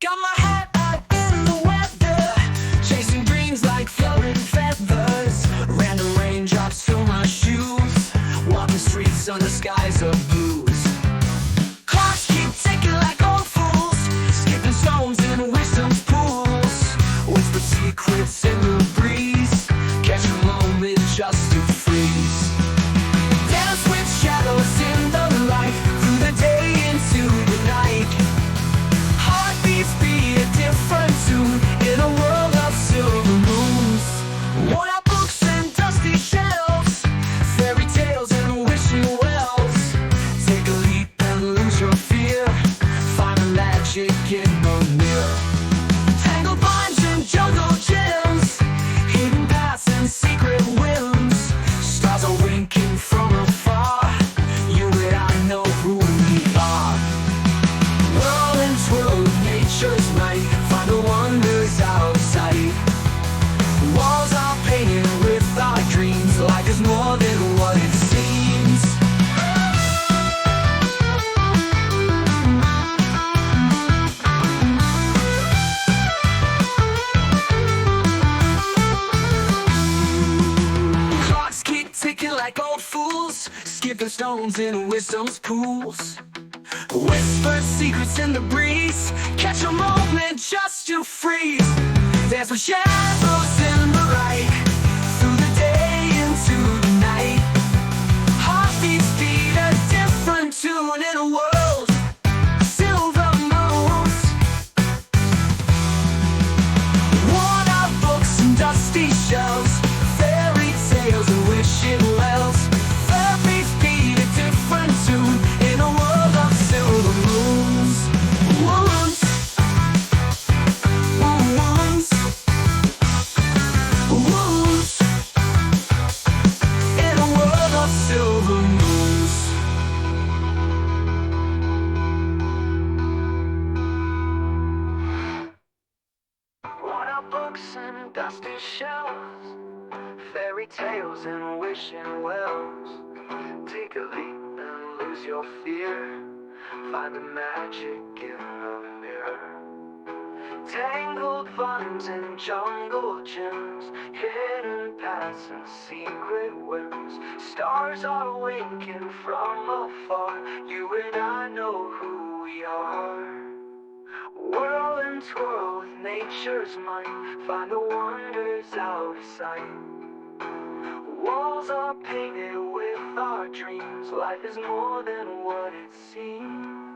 Got my hat out in the weather, chasing dreams like floating feathers. Random raindrops fill my shoes, walking streets under skies of blues. Clocks keep ticking like old fools, skipping stones in wisdom's pools. Whisper secrets in the breeze, catch a moment just to freeze. Dance with shadows in the light, through the day into the night. Heartbeats beat a different tune in a world of silver moons. Worn out books and dusty shelves, fairy tales and wishing wells. Take a leap and lose your fear, find the magic in the mirror. Tangled vines and jungle gems, hidden paths and secret whims. Stars are winking from afar, you and I know who we are. Whirl and twirl with nature's might, find the wonders out of sight. Walls are painted with our dreams, life is more than what it seems. Clocks keep ticking like old fools, skipping stones in wisdom's pools. Whisper secrets in the breeze, catch a moment just to freeze. Dance with shadows in the light, through the day into the night. Heartbeats beat a different tune in a world of silver moons. Worn out books and dusty shelves, fairy tales and wishing wells. Heartbeats beat a different tune in a world of silver moons. Wounds, wounds, wounds, in a world of silver moons. Worn out books and dusty shelves, fairy tales and wishing wells. Take a leap and lose your fear, find the magic in the mirror. Tangled vines and jungle gems, hidden paths and secret whims. Stars are winking from afar, you and I know who we are. Whirl and twirl with nature's might, find the wonders out of sight. Walls are painted with our dreams, life is more than what it seems.